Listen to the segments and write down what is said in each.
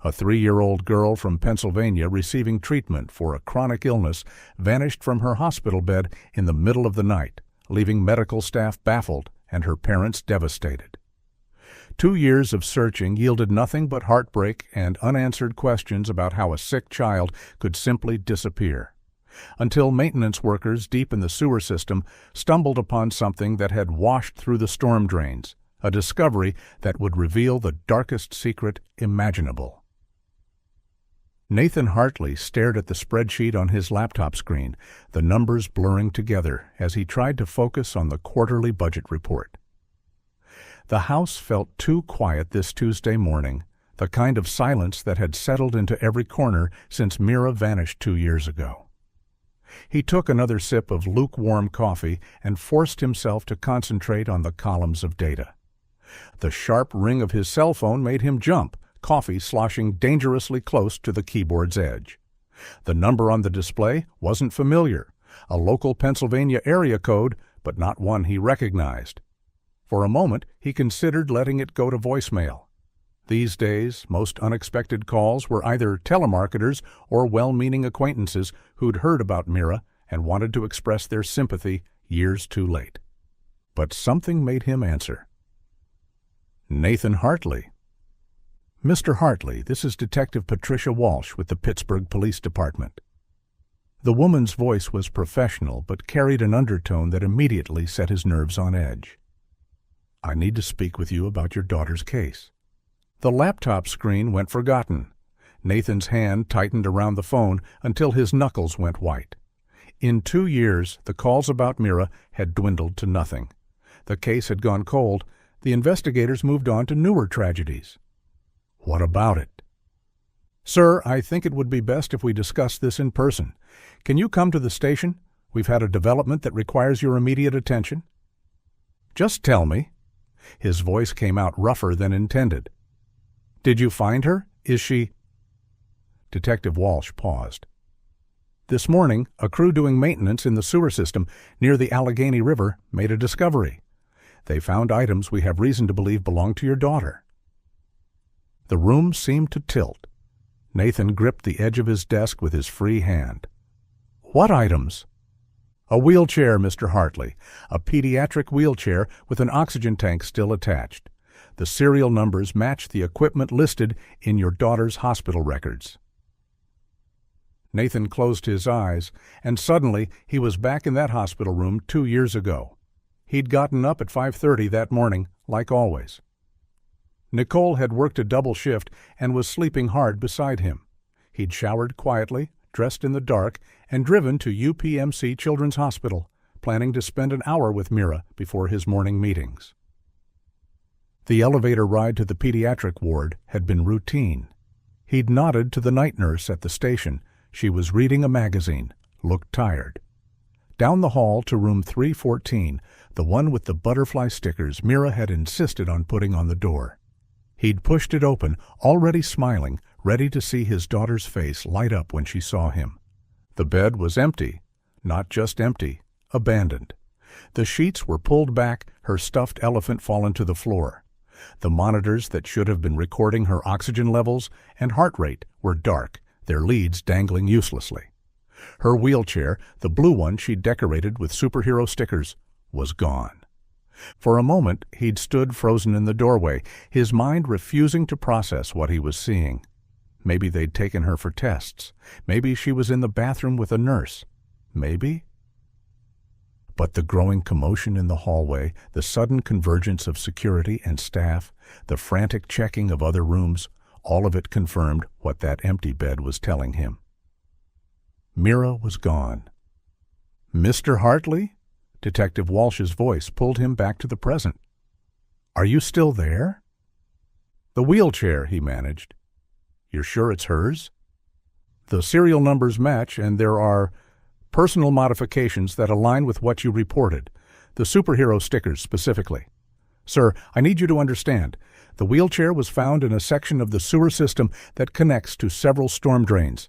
A 3-year-old girl from Pennsylvania receiving treatment for a chronic illness vanished from her hospital bed in the middle of the night, leaving medical staff baffled and her parents devastated. 2 years of searching yielded nothing but heartbreak and unanswered questions about how a sick child could simply disappear, until maintenance workers deep in the sewer system stumbled upon something that had washed through the storm drains, a discovery that would reveal the darkest secret imaginable. Nathan Hartley stared at the spreadsheet on his laptop screen, the numbers blurring together as he tried to focus on the quarterly budget report. The house felt too quiet this Tuesday morning, the kind of silence that had settled into every corner since Mira vanished 2 years ago. He took another sip of lukewarm coffee and forced himself to concentrate on the columns of data. The sharp ring of his cell phone made him jump, coffee sloshing dangerously close to the keyboard's edge. The number on the display wasn't familiar, a local Pennsylvania area code, but not one he recognized. For a moment, he considered letting it go to voicemail. These days, most unexpected calls were either telemarketers or well-meaning acquaintances who'd heard about Mira and wanted to express their sympathy years too late. But something made him answer. Nathan Hartley. Mr. Hartley, this is Detective Patricia Walsh with the Pittsburgh Police Department. The woman's voice was professional but carried an undertone that immediately set his nerves on edge. I need to speak with you about your daughter's case. The laptop screen went forgotten. Nathan's hand tightened around the phone until his knuckles went white. In 2 years, the calls about Mira had dwindled to nothing. The case had gone cold. The investigators moved on to newer tragedies. What about it? Sir, I think it would be best if we discuss this in person. Can you come to the station? We've had a development that requires your immediate attention. Just tell me. His voice came out rougher than intended. Did you find her? Is she... Detective Walsh paused. This morning, a crew doing maintenance in the sewer system near the Allegheny River made a discovery. They found items we have reason to believe belong to your daughter. The room seemed to tilt. Nathan gripped the edge of his desk with his free hand. What items? A wheelchair, Mr. Hartley. A pediatric wheelchair with an oxygen tank still attached. The serial numbers match the equipment listed in your daughter's hospital records. Nathan closed his eyes, and suddenly he was back in that hospital room 2 years ago. He'd gotten up at 5:30 that morning, like always. Nicole had worked a double shift and was sleeping hard beside him. He'd showered quietly, dressed in the dark, and driven to UPMC Children's Hospital, planning to spend an hour with Mira before his morning meetings. The elevator ride to the pediatric ward had been routine. He'd nodded to the night nurse at the station. She was reading a magazine, looked tired. Down the hall to room 314, the one with the butterfly stickers Mira had insisted on putting on the door. He'd pushed it open, already smiling, ready to see his daughter's face light up when she saw him. The bed was empty, not just empty, abandoned. The sheets were pulled back, her stuffed elephant fallen to the floor. The monitors that should have been recording her oxygen levels and heart rate were dark, their leads dangling uselessly. Her wheelchair, the blue one she'd decorated with superhero stickers, was gone. For a moment, he'd stood frozen in the doorway, his mind refusing to process what he was seeing. Maybe they'd taken her for tests. Maybe she was in the bathroom with a nurse. Maybe. But the growing commotion in the hallway, the sudden convergence of security and staff, the frantic checking of other rooms, all of it confirmed what that empty bed was telling him. Mira was gone. Mr. Hartley? Detective Walsh's voice pulled him back to the present. Are you still there? The wheelchair, he managed. You're sure it's hers? The serial numbers match, and there are personal modifications that align with what you reported, the superhero stickers specifically. Sir, I need you to understand. The wheelchair was found in a section of the sewer system that connects to several storm drains.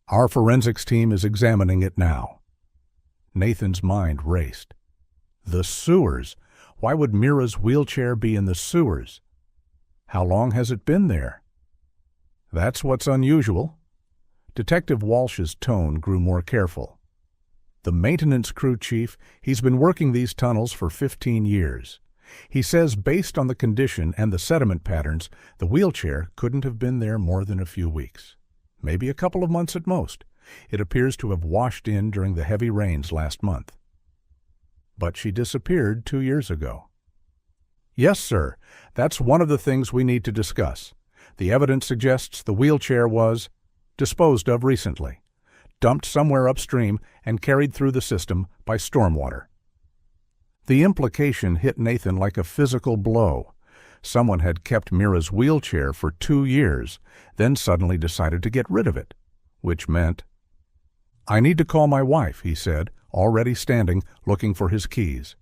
Our forensics team is examining it now. Nathan's mind raced. The sewers? Why would Mira's wheelchair be in the sewers? How long has it been there? That's what's unusual. Detective Walsh's tone grew more careful. The maintenance crew chief, he's been working these tunnels for 15 years. He says based on the condition and the sediment patterns, the wheelchair couldn't have been there more than a few weeks. Maybe a couple of months at most. It appears to have washed in during the heavy rains last month. But she disappeared 2 years ago. Yes, sir. That's one of the things we need to discuss. The evidence suggests the wheelchair was disposed of recently, dumped somewhere upstream and carried through the system by stormwater. The implication hit Nathan like a physical blow. Someone had kept Mira's wheelchair for 2 years, then suddenly decided to get rid of it, which meant, "I need to call my wife," he said, already standing, looking for his keys.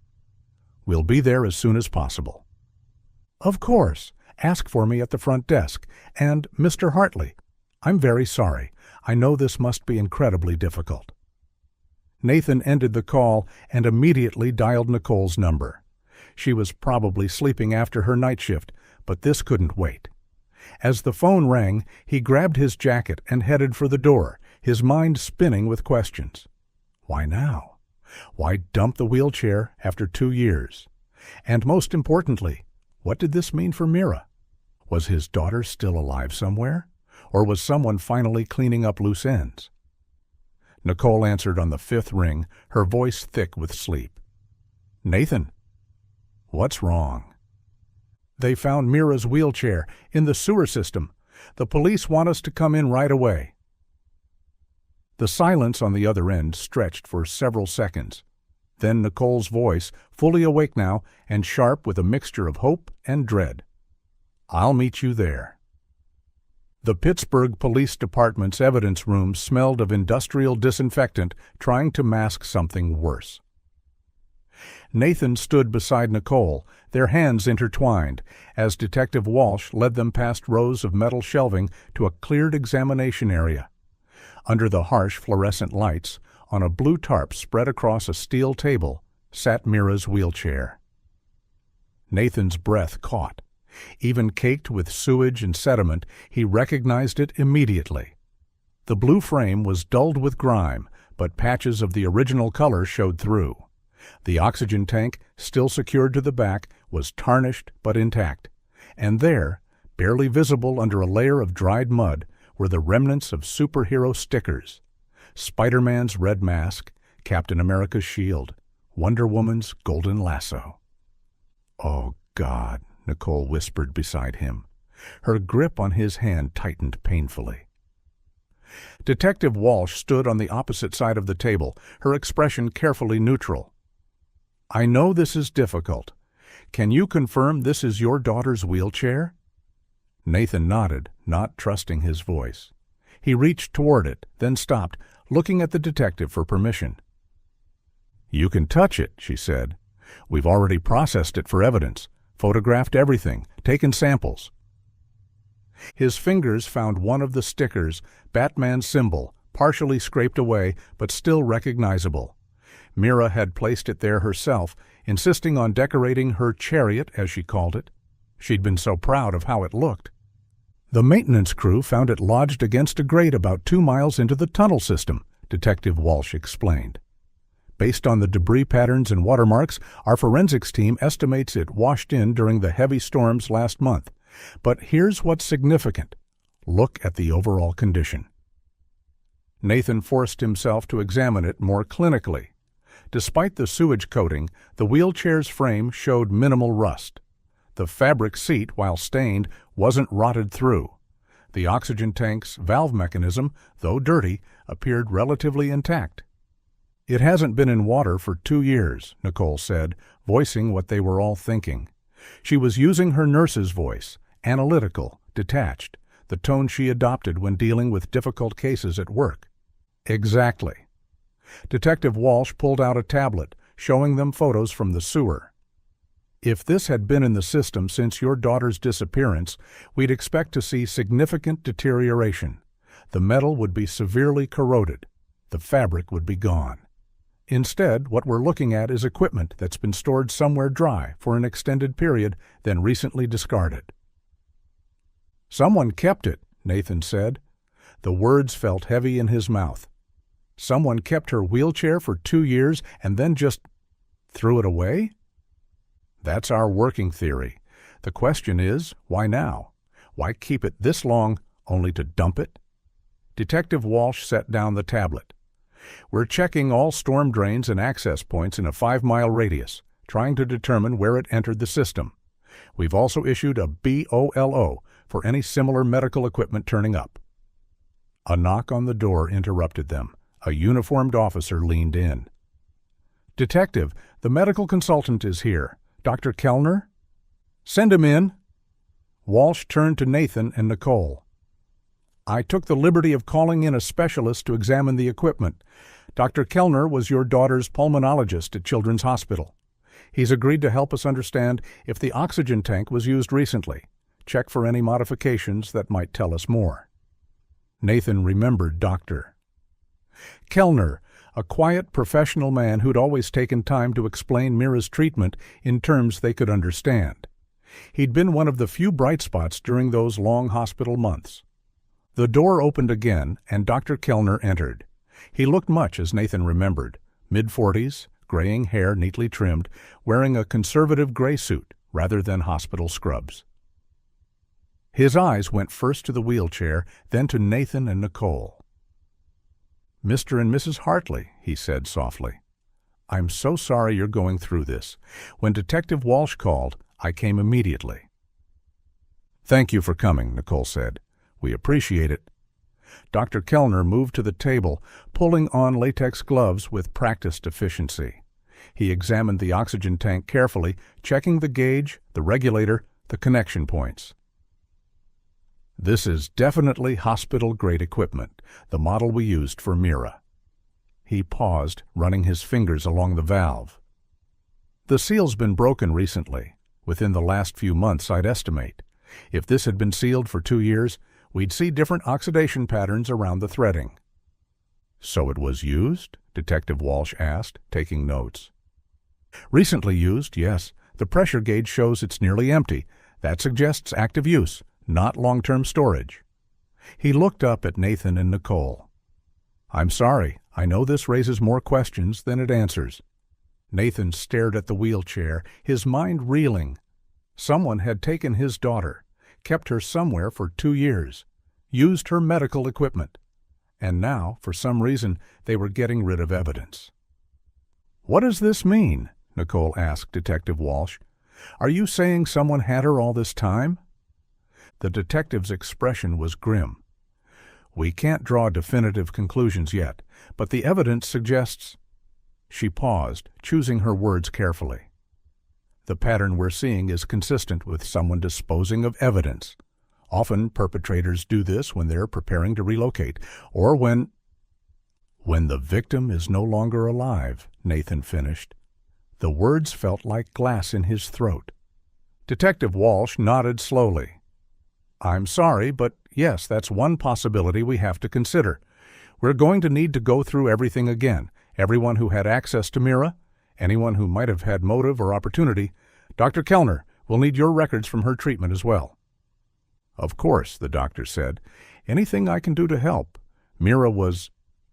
"We'll be there as soon as possible." "Of course. Ask for me at the front desk. And, Mr. Hartley, I'm very sorry. I know this must be incredibly difficult." Nathan ended the call and immediately dialed Nicole's number. She was probably sleeping after her night shift, but this couldn't wait. As the phone rang, he grabbed his jacket and headed for the door, his mind spinning with questions. Why now? Why dump the wheelchair after 2 years? And most importantly, what did this mean for Mira? Was his daughter still alive somewhere? Or was someone finally cleaning up loose ends? Nicole answered on the 5th ring, her voice thick with sleep. "Nathan." "What's wrong?" "They found Mira's wheelchair in the sewer system. The police want us to come in right away." The silence on the other end stretched for several seconds. Then Nicole's voice, fully awake now and sharp with a mixture of hope and dread. "I'll meet you there." The Pittsburgh Police Department's evidence room smelled of industrial disinfectant trying to mask something worse. Nathan stood beside Nicole, their hands intertwined, as Detective Walsh led them past rows of metal shelving to a cleared examination area. Under the harsh fluorescent lights, on a blue tarp spread across a steel table, sat Mira's wheelchair. Nathan's breath caught. Even caked with sewage and sediment, he recognized it immediately. The blue frame was dulled with grime, but patches of the original color showed through. The oxygen tank, still secured to the back, was tarnished but intact. And there, barely visible under a layer of dried mud, were the remnants of superhero stickers. Spider-Man's red mask, Captain America's shield, Wonder Woman's golden lasso. "Oh, God," Nicole whispered beside him. Her grip on his hand tightened painfully. Detective Walsh stood on the opposite side of the table, her expression carefully neutral. "I know this is difficult. Can you confirm this is your daughter's wheelchair?" Nathan nodded, not trusting his voice. He reached toward it, then stopped, looking at the detective for permission. "You can touch it," she said. "We've already processed it for evidence, photographed everything, taken samples." His fingers found one of the stickers, Batman's symbol, partially scraped away but still recognizable. Mira had placed it there herself, insisting on decorating her chariot, as she called it. She'd been so proud of how it looked. "The maintenance crew found it lodged against a grate about 2 miles into the tunnel system," Detective Walsh explained. "Based on the debris patterns and watermarks, our forensics team estimates it washed in during the heavy storms last month. But here's what's significant. Look at the overall condition." Nathan forced himself to examine it more clinically. Despite the sewage coating, the wheelchair's frame showed minimal rust. The fabric seat, while stained, wasn't rotted through. The oxygen tank's valve mechanism, though dirty, appeared relatively intact. "It hasn't been in water for 2 years, Nicole said, voicing what they were all thinking. She was using her nurse's voice, analytical, detached, the tone she adopted when dealing with difficult cases at work. "Exactly." Detective Walsh pulled out a tablet, showing them photos from the sewer. "If this had been in the system since your daughter's disappearance, we'd expect to see significant deterioration. The metal would be severely corroded. The fabric would be gone. Instead, what we're looking at is equipment that's been stored somewhere dry for an extended period, then recently discarded." "Someone kept it," Nathan said. The words felt heavy in his mouth. Someone kept her wheelchair for 2 years and then just threw it away? That's our working theory. The question is, why now? Why keep it this long only to dump it? Detective Walsh set down the tablet. We're checking all storm drains and access points in a 5-mile radius, trying to determine where it entered the system. We've also issued a BOLO for any similar medical equipment turning up. A knock on the door interrupted them. A uniformed officer leaned in. Detective, the medical consultant is here. Dr. Kellner? Send him in. Walsh turned to Nathan and Nicole. I took the liberty of calling in a specialist to examine the equipment. Dr. Kellner was your daughter's pulmonologist at Children's Hospital. He's agreed to help us understand if the oxygen tank was used recently. Check for any modifications that might tell us more. Nathan remembered Dr. Kellner, a quiet, professional man who'd always taken time to explain Mira's treatment in terms they could understand. He'd been one of the few bright spots during those long hospital months. The door opened again, and Dr. Kellner entered. He looked much as Nathan remembered, mid-40s, graying hair neatly trimmed, wearing a conservative gray suit rather than hospital scrubs. His eyes went first to the wheelchair, then to Nathan and Nicole. Mr. and Mrs. Hartley, he said softly. I'm so sorry you're going through this. When Detective Walsh called, I came immediately. Thank you for coming, Nicole said. We appreciate it. Dr. Kellner moved to the table, pulling on latex gloves with practiced efficiency. He examined the oxygen tank carefully, checking the gauge, the regulator, the connection points. This is definitely hospital-grade equipment, the model we used for Mira. He paused, running his fingers along the valve. The seal's been broken recently, within the last few months, I'd estimate. If this had been sealed for 2 years, we'd see different oxidation patterns around the threading. So it was used? Detective Walsh asked, taking notes. Recently used, yes. The pressure gauge shows it's nearly empty. That suggests active use, not long-term storage. He looked up at Nathan and Nicole. I'm sorry, I know this raises more questions than it answers. Nathan stared at the wheelchair, his mind reeling. Someone had taken his daughter, kept her somewhere for 2 years, used her medical equipment, and now, for some reason, they were getting rid of evidence. What does this mean? Nicole asked Detective Walsh. Are you saying someone had her all this time? The detective's expression was grim. We can't draw definitive conclusions yet, but the evidence suggests... She paused, choosing her words carefully. The pattern we're seeing is consistent with someone disposing of evidence. Often perpetrators do this when they're preparing to relocate, or when the victim is no longer alive, Nathan finished. The words felt like glass in his throat. Detective Walsh nodded slowly. I'm sorry, but yes, that's one possibility we have to consider. We're going to need to go through everything again. Everyone who had access to Mira, anyone who might have had motive or opportunity. Dr. Kellner, we'll need your records from her treatment as well. Of course, the doctor said. Anything I can do to help. Mira was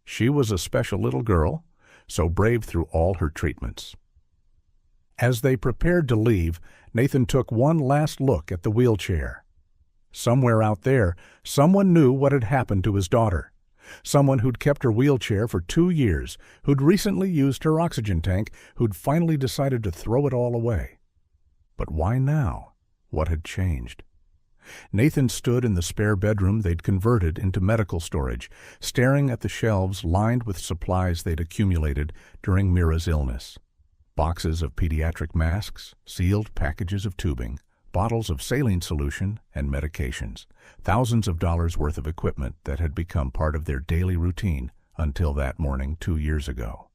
a special little girl, so brave through all her treatments. As they prepared to leave, Nathan took one last look at the wheelchair. Somewhere out there, someone knew what had happened to his daughter. Someone who'd kept her wheelchair for 2 years, who'd recently used her oxygen tank, who'd finally decided to throw it all away. But why now? What had changed? Nathan stood in the spare bedroom they'd converted into medical storage, staring at the shelves lined with supplies they'd accumulated during Mira's illness. Boxes of pediatric masks, sealed packages of tubing, bottles of saline solution and medications, thousands of dollars worth of equipment that had become part of their daily routine until that morning 2 years ago.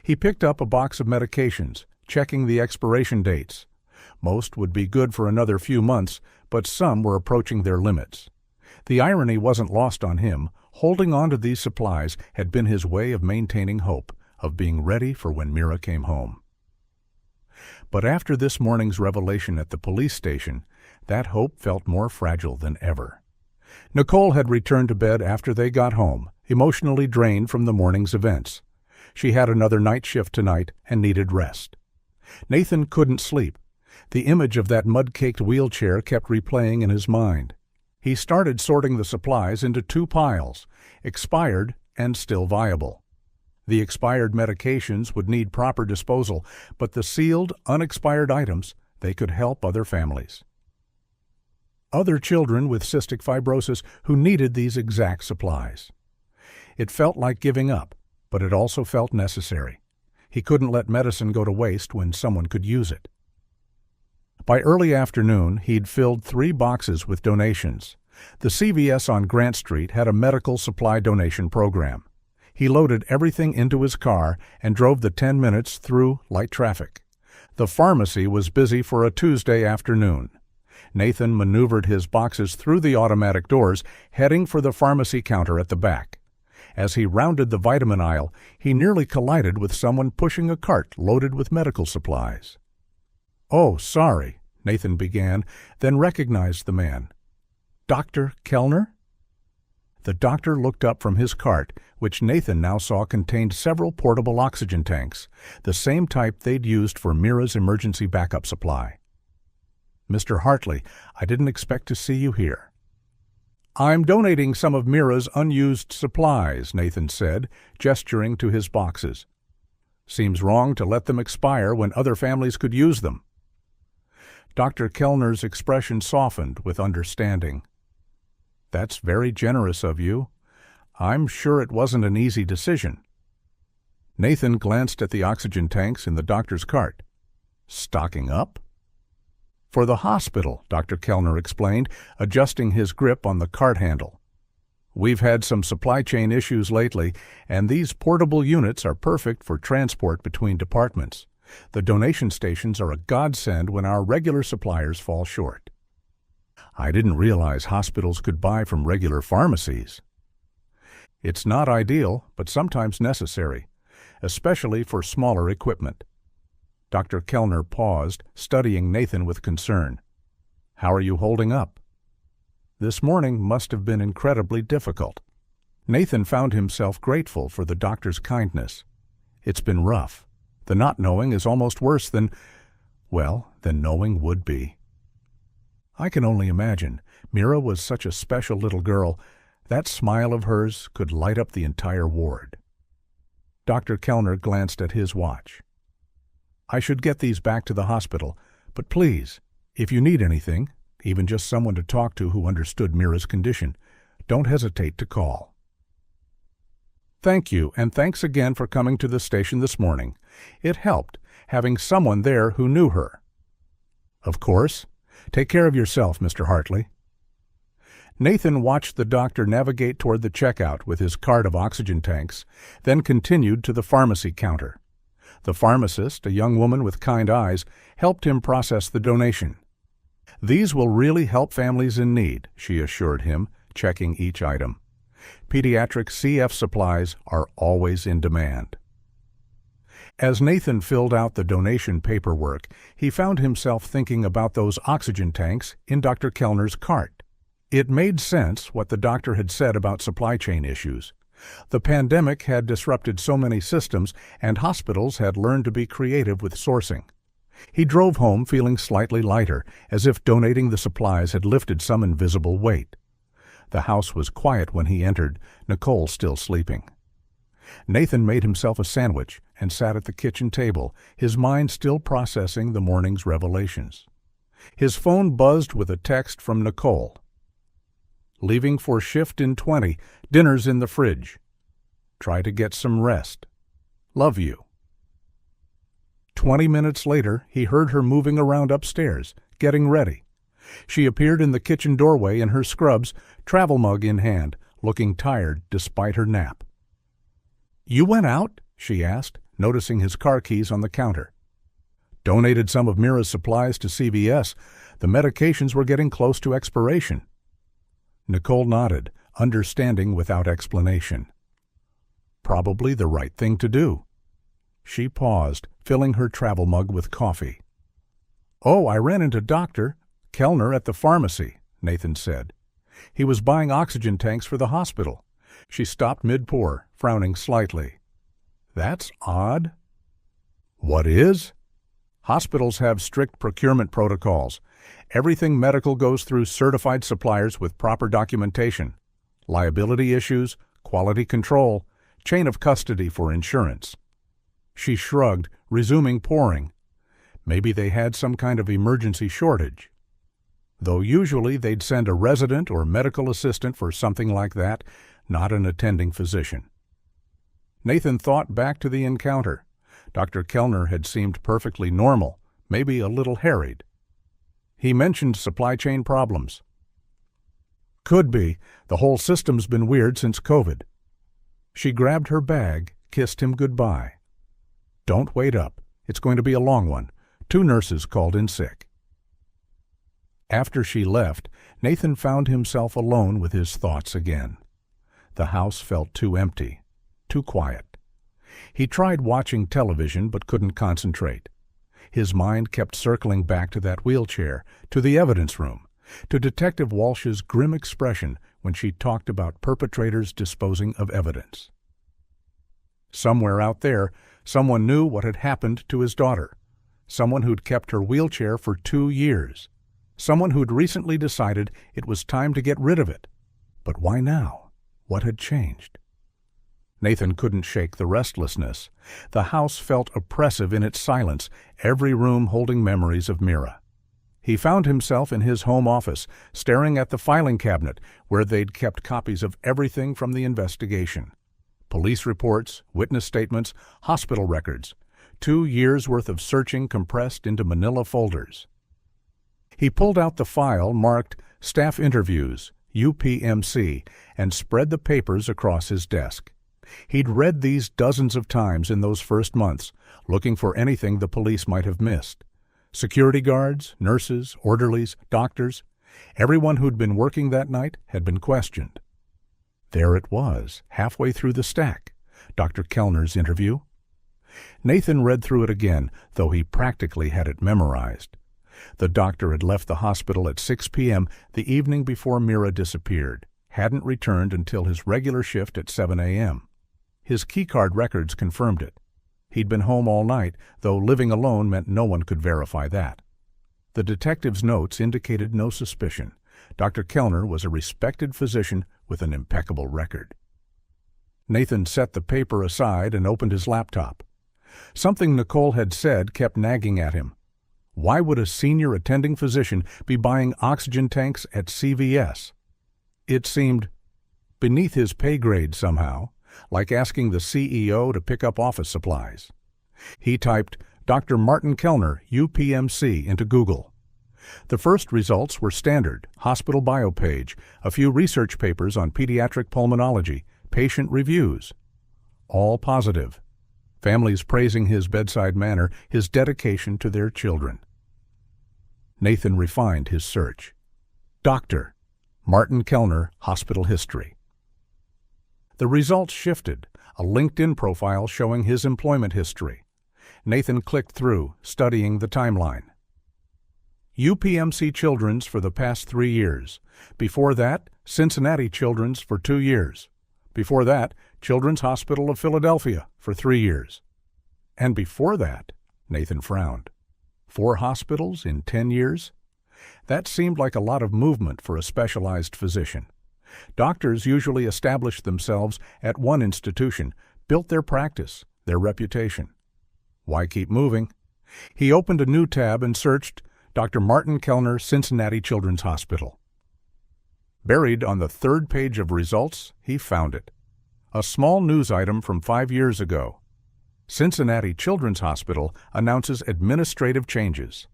He picked up a box of medications, checking the expiration dates. Most would be good for another few months, but some were approaching their limits. The irony wasn't lost on him. Holding on to these supplies had been his way of maintaining hope, of being ready for when Mira came home. But after this morning's revelation at the police station, that hope felt more fragile than ever. Nicole had returned to bed after they got home, emotionally drained from the morning's events. She had another night shift tonight and needed rest. Nathan couldn't sleep. The image of that mud-caked wheelchair kept replaying in his mind. He started sorting the supplies into two piles, expired and still viable. The expired medications would need proper disposal, but the sealed, unexpired items, they could help other families. Other children with cystic fibrosis who needed these exact supplies. It felt like giving up, but it also felt necessary. He couldn't let medicine go to waste when someone could use it. By early afternoon, he'd filled 3 boxes with donations. The CVS on Grant Street had a medical supply donation program. He loaded everything into his car and drove the 10 minutes through light traffic. The pharmacy was busy for a Tuesday afternoon. Nathan maneuvered his boxes through the automatic doors, heading for the pharmacy counter at the back. As he rounded the vitamin aisle, he nearly collided with someone pushing a cart loaded with medical supplies. "Oh, sorry," Nathan began, then recognized the man. "Dr. Kellner?" The doctor looked up from his cart, which Nathan now saw contained several portable oxygen tanks, the same type they'd used for Mira's emergency backup supply. "Mr. Hartley, I didn't expect to see you here." "I'm donating some of Mira's unused supplies," Nathan said, gesturing to his boxes. "Seems wrong to let them expire when other families could use them." Dr. Kellner's expression softened with understanding. "That's very generous of you. I'm sure it wasn't an easy decision." Nathan glanced at the oxygen tanks in the doctor's cart. "Stocking up?" "For the hospital," Dr. Kellner explained, adjusting his grip on the cart handle. "We've had some supply chain issues lately, and these portable units are perfect for transport between departments. The donation stations are a godsend when our regular suppliers fall short." "I didn't realize hospitals could buy from regular pharmacies." "It's not ideal, but sometimes necessary, especially for smaller equipment." Dr. Kellner paused, studying Nathan with concern. "How are you holding up?" "This morning must have been incredibly difficult." Nathan found himself grateful for the doctor's kindness. "It's been rough. The not knowing is almost worse than knowing would be." "I can only imagine. Mira was such a special little girl. That smile of hers could light up the entire ward." Dr. Kellner glanced at his watch. "I should get these back to the hospital, but please, if you need anything, even just someone to talk to who understood Mira's condition, don't hesitate to call." "Thank you, and thanks again for coming to the station this morning. It helped, having someone there who knew her." "Of course. Take care of yourself, Mr. Hartley." Nathan watched the doctor navigate toward the checkout with his cart of oxygen tanks, then continued to the pharmacy counter. The pharmacist, a young woman with kind eyes, helped him process the donation. "These will really help families in need," she assured him, checking each item. "Pediatric CF supplies are always in demand." As Nathan filled out the donation paperwork, he found himself thinking about those oxygen tanks in Dr. Kellner's cart. It made sense what the doctor had said about supply chain issues. The pandemic had disrupted so many systems, and hospitals had learned to be creative with sourcing. He drove home feeling slightly lighter, as if donating the supplies had lifted some invisible weight. The house was quiet when he entered, Nicole still sleeping. Nathan made himself a sandwich and sat at the kitchen table, his mind still processing the morning's revelations. His phone buzzed with a text from Nicole. "Leaving for shift in 20. Dinner's in the fridge. Try to get some rest. Love you." 20 minutes later, he heard her moving around upstairs, getting ready. She appeared in the kitchen doorway in her scrubs, travel mug in hand, looking tired despite her nap. "You went out?" she asked, noticing his car keys on the counter. "Donated some of Mira's supplies to CVS. The medications were getting close to expiration." Nicole nodded, understanding without explanation. Probably the right thing to do. She paused, filling her travel mug with coffee. "Oh, I ran into Dr. Kellner at the pharmacy," Nathan said. He was buying oxygen tanks for the hospital. She stopped mid-pour, frowning slightly. That's odd. What is? Hospitals have strict procurement protocols. Everything medical goes through certified suppliers with proper documentation. Liability issues, quality control, chain of custody for insurance. She shrugged, resuming pouring. Maybe they had some kind of emergency shortage. Though usually they'd send a resident or medical assistant for something like that, not an attending physician. Nathan thought back to the encounter. Dr. Kellner had seemed perfectly normal, maybe a little harried. He mentioned supply chain problems. Could be. The whole system's been weird since COVID. She grabbed her bag, kissed him goodbye. Don't wait up. It's going to be a long one. 2 nurses called in sick. After she left, Nathan found himself alone with his thoughts again. The house felt too empty, too quiet. He tried watching television but couldn't concentrate. His mind kept circling back to that wheelchair, to the evidence room, to Detective Walsh's grim expression when she talked about perpetrators disposing of evidence. Somewhere out there, someone knew what had happened to his daughter. Someone who'd kept her wheelchair for 2 years. Someone who'd recently decided it was time to get rid of it. But why now? What had changed? Nathan couldn't shake the restlessness. The house felt oppressive in its silence, every room holding memories of Mira. He found himself in his home office, staring at the filing cabinet where they'd kept copies of everything from the investigation. Police reports, witness statements, hospital records. 2 years' worth of searching compressed into manila folders. He pulled out the file marked Staff Interviews, UPMC, and spread the papers across his desk. He'd read these dozens of times in those first months, looking for anything the police might have missed. Security guards, nurses, orderlies, doctors, everyone who'd been working that night had been questioned. There it was, halfway through the stack, Dr. Kellner's interview. Nathan read through it again, though he practically had it memorized. The doctor had left the hospital at 6 p.m. the evening before Mira disappeared, hadn't returned until his regular shift at 7 a.m. His keycard records confirmed it. He'd been home all night, though living alone meant no one could verify that. The detective's notes indicated no suspicion. Dr. Kellner was a respected physician with an impeccable record. Nathan set the paper aside and opened his laptop. Something Nicole had said kept nagging at him. Why would a senior attending physician be buying oxygen tanks at CVS? It seemed beneath his pay grade somehow, like asking the CEO to pick up office supplies. He typed Dr. Martin Kellner, UPMC, into Google. The first results were standard, hospital bio page, a few research papers on pediatric pulmonology, patient reviews. All positive. Families praising his bedside manner, his dedication to their children. Nathan refined his search. Dr. Martin Kellner, hospital history. The results shifted, a LinkedIn profile showing his employment history. Nathan clicked through, studying the timeline. UPMC Children's for the past 3 years. Before that, Cincinnati Children's for 2 years. Before that, Children's Hospital of Philadelphia for 3 years. And before that, Nathan frowned. 4 hospitals in 10 years? That seemed like a lot of movement for a specialized physician. Doctors usually established themselves at one institution, built their practice, their reputation. Why keep moving? He opened a new tab and searched Dr. Martin Kellner, Cincinnati Children's Hospital. Buried on the 3rd page of results, he found it. A small news item from 5 years ago. Cincinnati Children's Hospital announces administrative changes.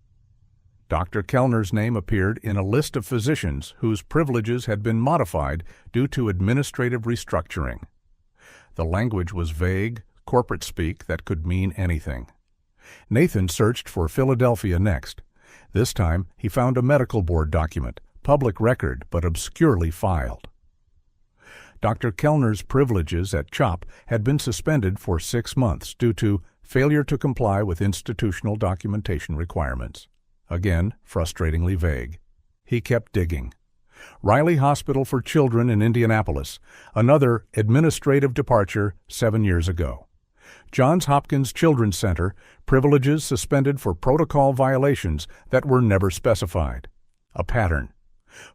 Dr. Kellner's name appeared in a list of physicians whose privileges had been modified due to administrative restructuring. The language was vague, corporate speak that could mean anything. Nathan searched for Philadelphia next. This time, he found a medical board document, public record but obscurely filed. Dr. Kellner's privileges at CHOP had been suspended for 6 months due to failure to comply with institutional documentation requirements. Again, frustratingly vague. He kept digging. Riley Hospital for Children in Indianapolis, another administrative departure 7 years ago. Johns Hopkins Children's Center, privileges suspended for protocol violations that were never specified. A pattern.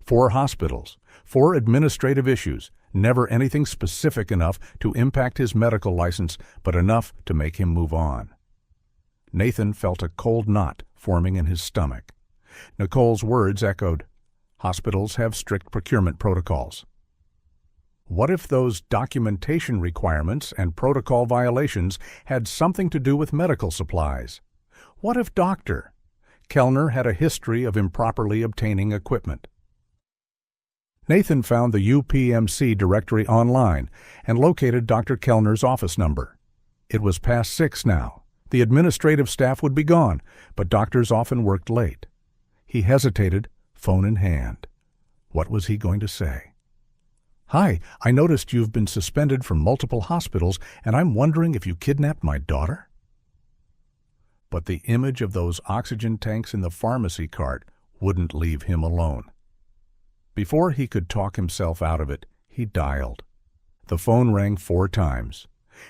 4 hospitals, 4 administrative issues, never anything specific enough to impact his medical license, but enough to make him move on. Nathan felt a cold knot forming in his stomach. Nicole's words echoed, "Hospitals have strict procurement protocols." What if those documentation requirements and protocol violations had something to do with medical supplies? What if Dr. Kellner had a history of improperly obtaining equipment? Nathan found the UPMC directory online and located Dr. Kellner's office number. It was past 6 now. The administrative staff would be gone, but doctors often worked late. He hesitated, phone in hand. What was he going to say? "Hi, I noticed you've been suspended from multiple hospitals, and I'm wondering if you kidnapped my daughter?" But the image of those oxygen tanks in the pharmacy cart wouldn't leave him alone. Before he could talk himself out of it, he dialed. The phone rang 4 times.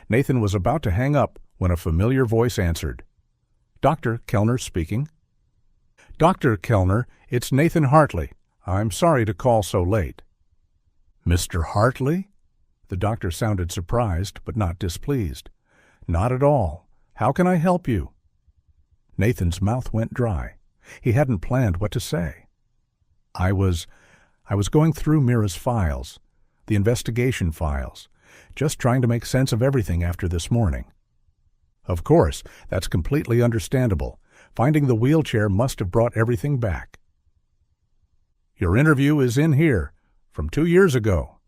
Nathan was about to hang up when a familiar voice answered. "Dr. Kellner speaking." "Dr. Kellner, it's Nathan Hartley. I'm sorry to call so late." "Mr. Hartley?" The doctor sounded surprised but not displeased. "Not at all. How can I help you?" Nathan's mouth went dry. He hadn't planned what to say. I was going through Mira's files, the investigation files, just trying to make sense of everything after this morning." "Of course, that's completely understandable. Finding the wheelchair must have brought everything back." "Your interview is in here, from 2 years ago."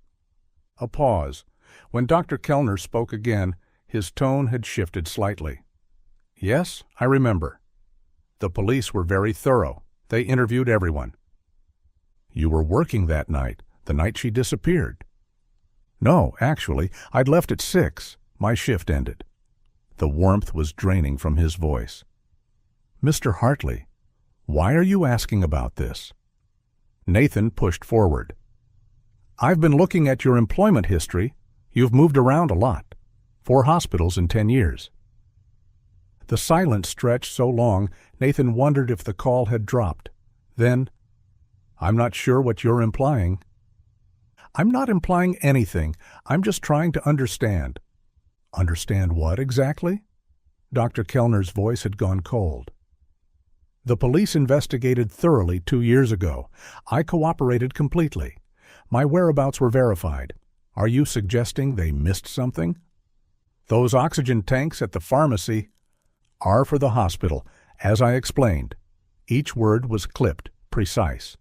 A pause. When Dr. Kellner spoke again, his tone had shifted slightly. "Yes, I remember. The police were very thorough. They interviewed everyone." "You were working that night, the night she disappeared." "No, actually, I'd left at 6. My shift ended." The warmth was draining from his voice. "Mr. Hartley, why are you asking about this?" Nathan pushed forward. "I've been looking at your employment history. You've moved around a lot. 4 hospitals in 10 years. The silence stretched so long, Nathan wondered if the call had dropped. Then, "I'm not sure what you're implying." "I'm not implying anything. I'm just trying to understand." "Understand what exactly?" Dr. Kellner's voice had gone cold. "The police investigated thoroughly 2 years ago. I cooperated completely. My whereabouts were verified. Are you suggesting they missed something?" "Those oxygen tanks at the pharmacy are for the hospital, as I explained." Each word was clipped, precise.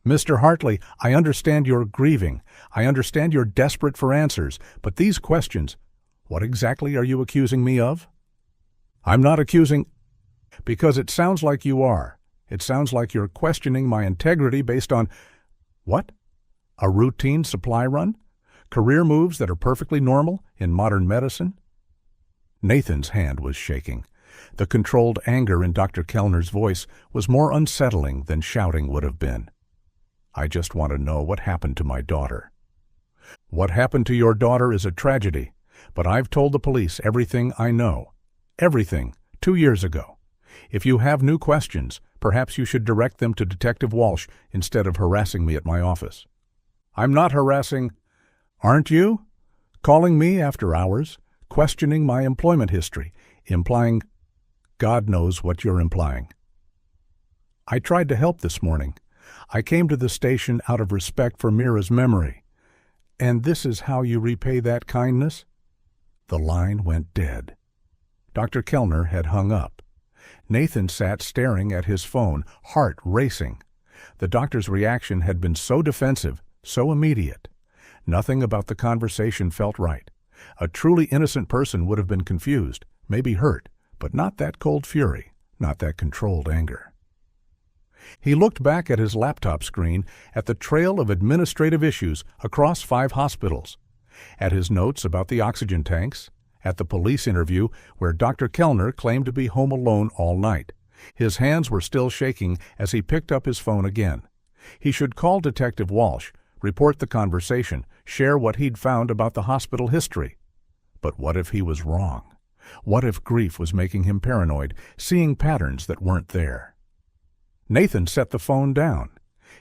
"Mr. Hartley, I understand you're grieving. I understand you're desperate for answers. But these questions, what exactly are you accusing me of?" "I'm not accusing—" "Because it sounds like you are. It sounds like you're questioning my integrity based on—" "What? A routine supply run? Career moves that are perfectly normal in modern medicine?" Nathan's hand was shaking. The controlled anger in Dr. Kellner's voice was more unsettling than shouting would have been. "I just want to know what happened to my daughter." "What happened to your daughter is a tragedy, but I've told the police everything I know. Everything, 2 years ago. If you have new questions, perhaps you should direct them to Detective Walsh instead of harassing me at my office." "I'm not harassing—" "Aren't you? Calling me after hours, questioning my employment history, implying— God knows what you're implying." "I tried to help this morning. I came to the station out of respect for Mira's memory. And this is how you repay that kindness?" The line went dead. Dr. Kellner had hung up. Nathan sat staring at his phone, heart racing. The doctor's reaction had been so defensive, so immediate. Nothing about the conversation felt right. A truly innocent person would have been confused, maybe hurt, but not that cold fury, not that controlled anger. He looked back at his laptop screen, at the trail of administrative issues across 5 hospitals, at his notes about the oxygen tanks, at the police interview where Dr. Kellner claimed to be home alone all night. His hands were still shaking as he picked up his phone again. He should call Detective Walsh, report the conversation, share what he'd found about the hospital history. But what if he was wrong? What if grief was making him paranoid, seeing patterns that weren't there? Nathan set the phone down.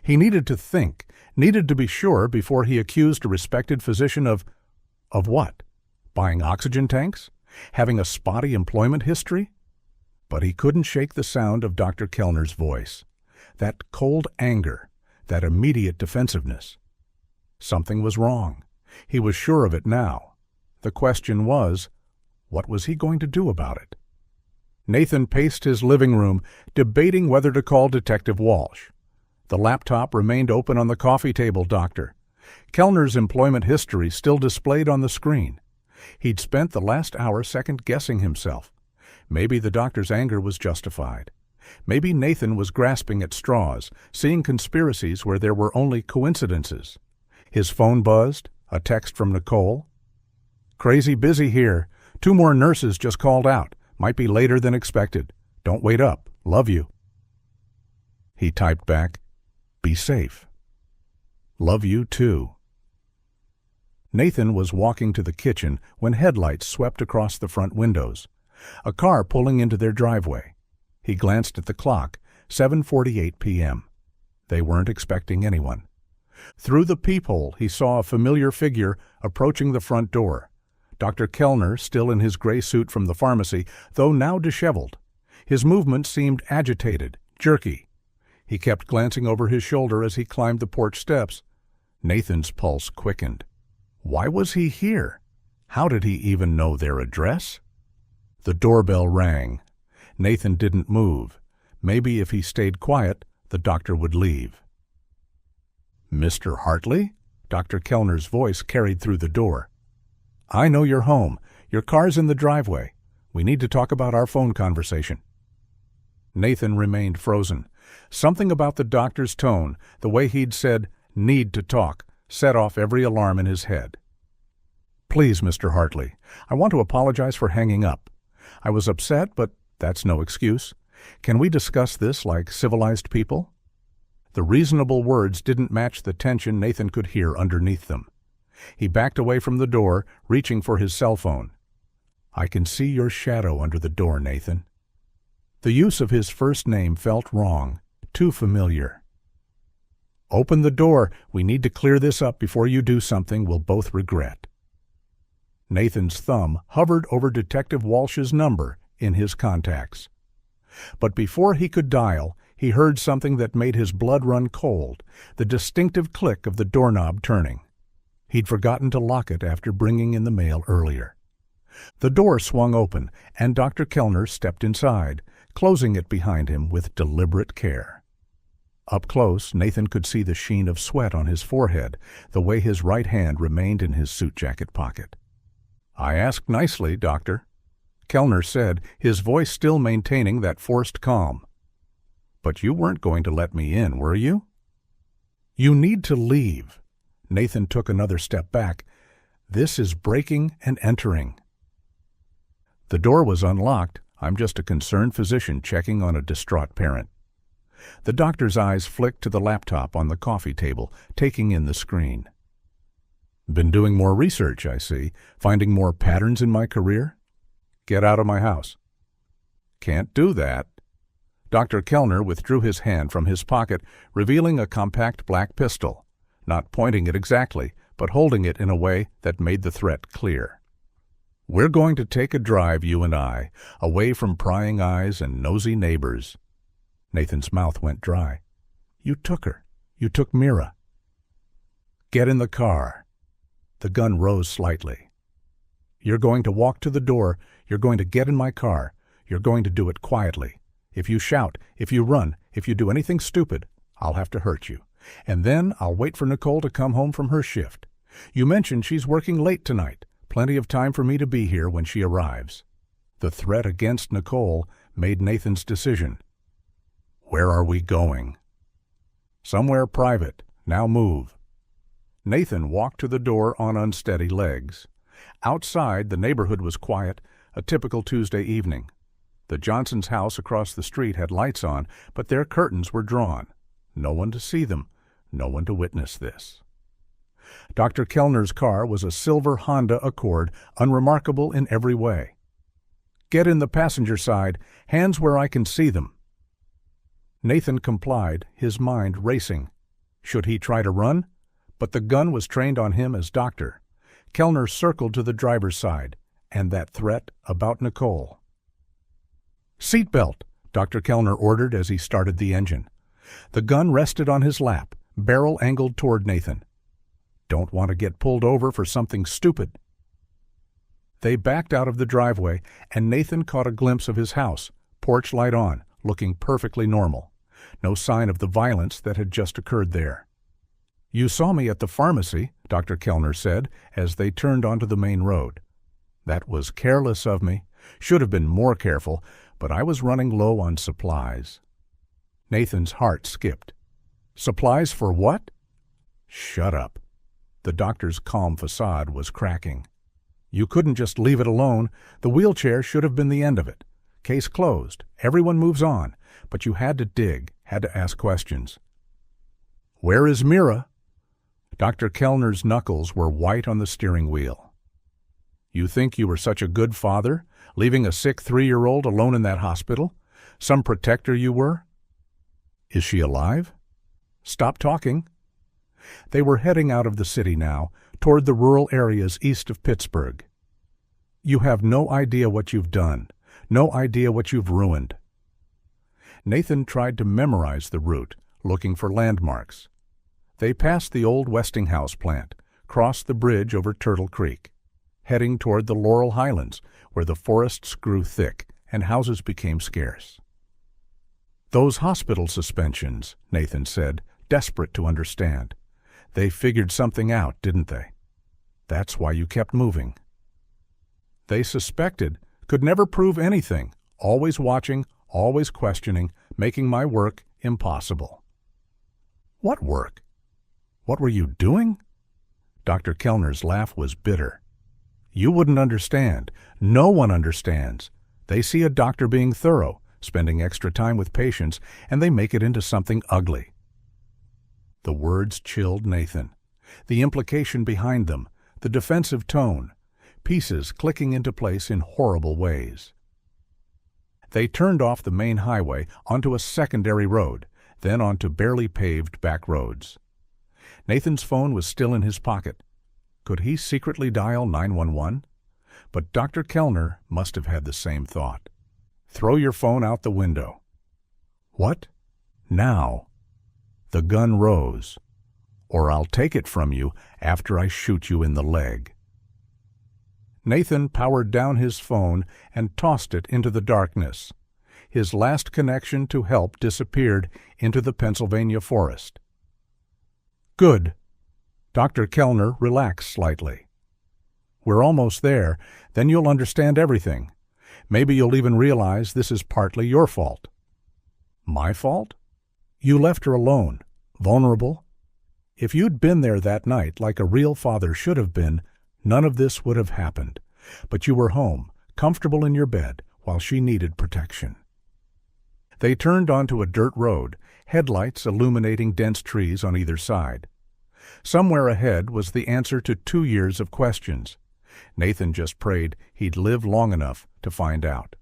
He needed to think, needed to be sure before he accused a respected physician of what? Buying oxygen tanks? Having a spotty employment history? But he couldn't shake the sound of Dr. Kellner's voice. That cold anger, that immediate defensiveness. Something was wrong. He was sure of it now. The question was, what was he going to do about it? Nathan paced his living room, debating whether to call Detective Walsh. The laptop remained open on the coffee table, Doctor. Kellner's employment history still displayed on the screen. He'd spent the last hour second-guessing himself. Maybe the doctor's anger was justified. Maybe Nathan was grasping at straws, seeing conspiracies where there were only coincidences. His phone buzzed, a text from Nicole. "Crazy busy here. 2 more nurses just called out. Might be later than expected. Don't wait up. Love you." He typed back, "Be safe. Love you too." Nathan was walking to the kitchen when headlights swept across the front windows. A car pulling into their driveway. He glanced at the clock, 7:48 p.m. They weren't expecting anyone. Through the peephole, he saw a familiar figure approaching the front door. Dr. Kellner, still in his gray suit from the pharmacy, though now disheveled. His movements seemed agitated, jerky. He kept glancing over his shoulder as he climbed the porch steps. Nathan's pulse quickened. Why was he here? How did he even know their address? The doorbell rang. Nathan didn't move. Maybe if he stayed quiet, the doctor would leave. "Mr. Hartley?" Dr. Kellner's voice carried through the door. "I know you're home. Your car's in the driveway. We need to talk about our phone conversation." Nathan remained frozen. Something about the doctor's tone, the way he'd said, "need to talk," set off every alarm in his head. "Please, Mr. Hartley, I want to apologize for hanging up. I was upset, but that's no excuse. Can we discuss this like civilized people?" The reasonable words didn't match the tension Nathan could hear underneath them. He backed away from the door, reaching for his cell phone. "I can see your shadow under the door, Nathan." The use of his first name felt wrong, too familiar. "Open the door. We need to clear this up before you do something we'll both regret." Nathan's thumb hovered over Detective Walsh's number in his contacts. But before he could dial, he heard something that made his blood run cold, the distinctive click of the doorknob turning. He'd forgotten to lock it after bringing in the mail earlier. The door swung open, and Dr. Kellner stepped inside, closing it behind him with deliberate care. Up close, Nathan could see the sheen of sweat on his forehead, the way his right hand remained in his suit jacket pocket. "I asked nicely, Doctor," Kellner said, his voice still maintaining that forced calm. "But you weren't going to let me in, were you?" "You need to leave." Nathan took another step back. "This is breaking and entering." The door was unlocked. I'm just a concerned physician checking on a distraught parent. The doctor's eyes flicked to the laptop on the coffee table, taking in the screen. "Been doing more research, I see. Finding more patterns in my career? Get out of my house." "Can't do that." Dr. Kellner withdrew his hand from his pocket, revealing a compact black pistol, not pointing it exactly, but holding it in a way that made the threat clear. "We're going to take a drive, you and I, away from prying eyes and nosy neighbors." Nathan's mouth went dry. "You took her. You took Mira." "Get in the car." The gun rose slightly. "You're going to walk to the door. You're going to get in my car. You're going to do it quietly. If you shout, if you run, if you do anything stupid, I'll have to hurt you. And then I'll wait for Nicole to come home from her shift. You mentioned she's working late tonight. Plenty of time for me to be here when she arrives." The threat against Nicole made Nathan's decision. "Where are we going?" "Somewhere private. Now move." Nathan walked to the door on unsteady legs. Outside, the neighborhood was quiet, a typical Tuesday evening. The Johnsons' house across the street had lights on, but their curtains were drawn. No one to see them, no one to witness this. Dr. Kellner's car was a silver Honda Accord, unremarkable in every way. "Get in the passenger side, hands where I can see them." Nathan complied, his mind racing. Should he try to run? But the gun was trained on him as doctor. Kellner circled to the driver's side, and that threat about Nicole. "Seat belt," Dr. Kellner ordered as he started the engine. The gun rested on his lap, barrel angled toward Nathan. "Don't want to get pulled over for something stupid." They backed out of the driveway, and Nathan caught a glimpse of his house, porch light on, looking perfectly normal. No sign of the violence that had just occurred there. "You saw me at the pharmacy," Dr. Kellner said, as they turned onto the main road. "That was careless of me. Should have been more careful, but I was running low on supplies." Nathan's heart skipped. "Supplies for what?" "Shut up." The doctor's calm facade was cracking. "You couldn't just leave it alone. The wheelchair should have been the end of it. Case closed. Everyone moves on. But you had to dig, had to ask questions." "Where is Mira?" Dr. Kellner's knuckles were white on the steering wheel. "You think you were such a good father, leaving a sick 3-year-old alone in that hospital? Some protector you were?" "Is she alive?" "Stop talking." They were heading out of the city now, toward the rural areas east of Pittsburgh. "You have no idea what you've done, no idea what you've ruined." Nathan tried to memorize the route, looking for landmarks. They passed the old Westinghouse plant, crossed the bridge over Turtle Creek, heading toward the Laurel Highlands, where the forests grew thick and houses became scarce. "Those hospital suspensions," Nathan said, desperate to understand. "They figured something out, didn't they? That's why you kept moving." "They suspected, could never prove anything, always watching, always questioning, making my work impossible." "What work? What were you doing?" Dr. Kellner's laugh was bitter. "You wouldn't understand. No one understands. They see a doctor being thorough, spending extra time with patients, and they make it into something ugly." The words chilled Nathan. The implication behind them, the defensive tone, pieces clicking into place in horrible ways. They turned off the main highway onto a secondary road, then onto barely paved back roads. Nathan's phone was still in his pocket. Could he secretly dial 911? But Dr. Kellner must have had the same thought. "Throw your phone out the window." "What? Now?" The gun rose. "Or I'll take it from you after I shoot you in the leg." Nathan powered down his phone and tossed it into the darkness. His last connection to help disappeared into the Pennsylvania forest. "Good." Dr. Kellner relaxed slightly. "We're almost there, then you'll understand everything. Maybe you'll even realize this is partly your fault." "My fault?" "You left her alone, vulnerable. If you'd been there that night like a real father should have been, none of this would have happened. But you were home, comfortable in your bed, while she needed protection." They turned onto a dirt road, headlights illuminating dense trees on either side. Somewhere ahead was the answer to 2 years of questions. Nathan just prayed he'd live long enough to find out.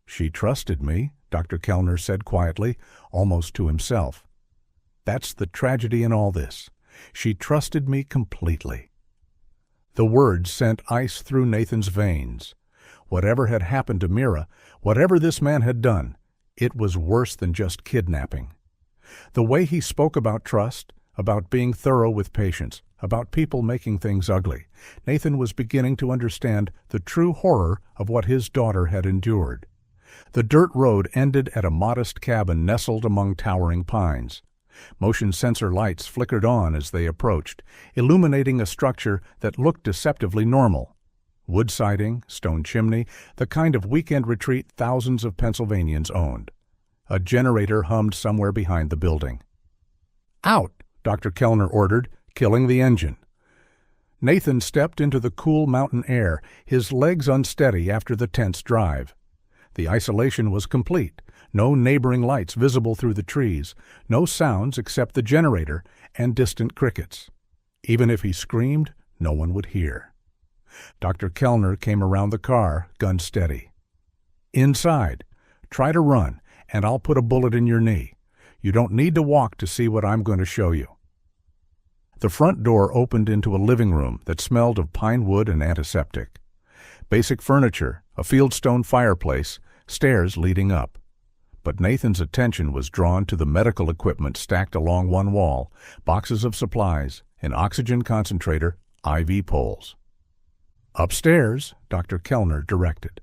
"She trusted me," Dr. Kellner said quietly, almost to himself. "That's the tragedy in all this. She trusted me completely." The words sent ice through Nathan's veins. Whatever had happened to Mira, whatever this man had done, it was worse than just kidnapping. The way he spoke about trust, about being thorough with patients, about people making things ugly, Nathan was beginning to understand the true horror of what his daughter had endured. The dirt road ended at a modest cabin nestled among towering pines. Motion sensor lights flickered on as they approached, illuminating a structure that looked deceptively normal. Wood siding, stone chimney, the kind of weekend retreat thousands of Pennsylvanians owned. A generator hummed somewhere behind the building. "Out!" Dr. Kellner ordered, killing the engine. Nathan stepped into the cool mountain air, his legs unsteady after the tense drive. The isolation was complete. No neighboring lights visible through the trees, no sounds except the generator and distant crickets. Even if he screamed, no one would hear. Dr. Kellner came around the car, gun steady. "Inside. Try to run, and I'll put a bullet in your knee. You don't need to walk to see what I'm going to show you." The front door opened into a living room that smelled of pine wood and antiseptic. Basic furniture, a fieldstone fireplace, stairs leading up. But Nathan's attention was drawn to the medical equipment stacked along one wall, boxes of supplies, an oxygen concentrator, IV poles. "Upstairs," Dr. Kellner directed.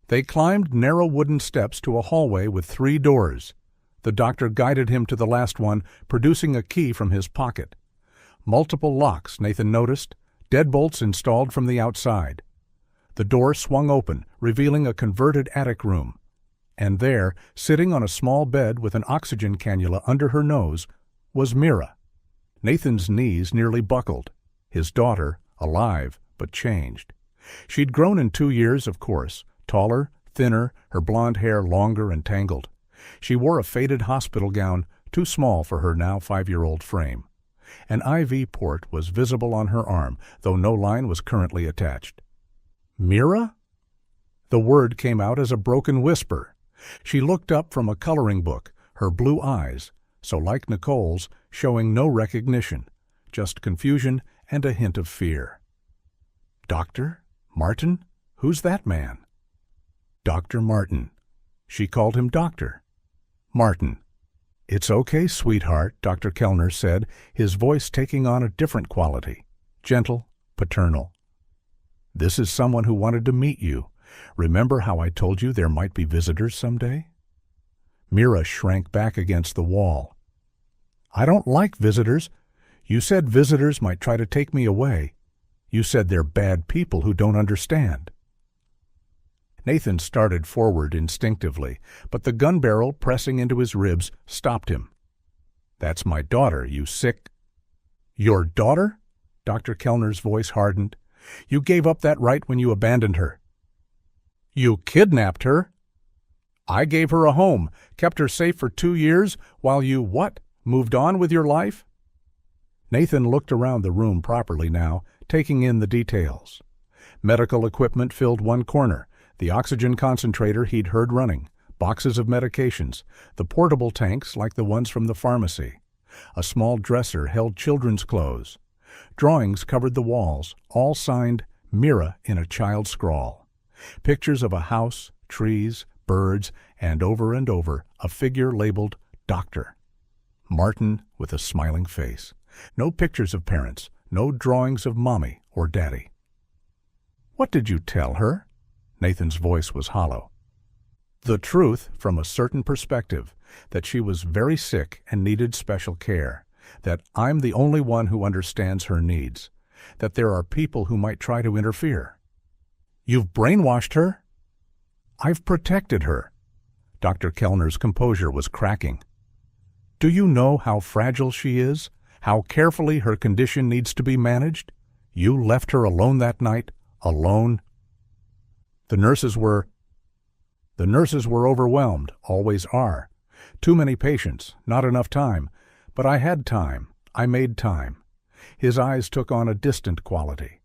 They climbed narrow wooden steps to a hallway with 3 doors. The doctor guided him to the last one, producing a key from his pocket. Multiple locks, Nathan noticed, deadbolts installed from the outside. The door swung open, revealing a converted attic room. And there, sitting on a small bed with an oxygen cannula under her nose, was Mira. Nathan's knees nearly buckled. His daughter, alive, but changed. She'd grown in 2 years, of course, taller, thinner, her blonde hair longer and tangled. She wore a faded hospital gown, too small for her now 5-year-old frame. An IV port was visible on her arm, though no line was currently attached. "Mira?" The word came out as a broken whisper. She looked up from a coloring book, her blue eyes, so like Nicole's, showing no recognition, just confusion and a hint of fear. "Doctor? Martin? Who's that man?" "Dr. Martin." She called him doctor. "Martin." "It's okay, sweetheart," Dr. Kellner said, his voice taking on a different quality, gentle, paternal. "This is someone who wanted to meet you. Remember how I told you there might be visitors someday?" Mira shrank back against the wall. "I don't like visitors. You said visitors might try to take me away. You said they're bad people who don't understand." Nathan started forward instinctively, but the gun barrel pressing into his ribs stopped him. "That's my daughter, you sick—" "Your daughter?" Dr. Kellner's voice hardened. "You gave up that right when you abandoned her." "You kidnapped her?" "I gave her a home, kept her safe for 2 years, while you, what, moved on with your life?" Nathan looked around the room properly now, taking in the details. Medical equipment filled one corner, the oxygen concentrator he'd heard running, boxes of medications, the portable tanks like the ones from the pharmacy. A small dresser held children's clothes. Drawings covered the walls, all signed Mira in a child scrawl. Pictures of a house, trees, birds, and over, a figure labeled Doctor. Martin with a smiling face. No pictures of parents, no drawings of Mommy or Daddy. "What did you tell her?" Nathan's voice was hollow. "The truth from a certain perspective, that she was very sick and needed special care, that I'm the only one who understands her needs, that there are people who might try to interfere." "You've brainwashed her?" "I've protected her." Dr. Kellner's composure was cracking. "Do you know how fragile she is? How carefully her condition needs to be managed? You left her alone that night, alone." The nurses were overwhelmed, always are. Too many patients, not enough time. But I had time. I made time. His eyes took on a distant quality.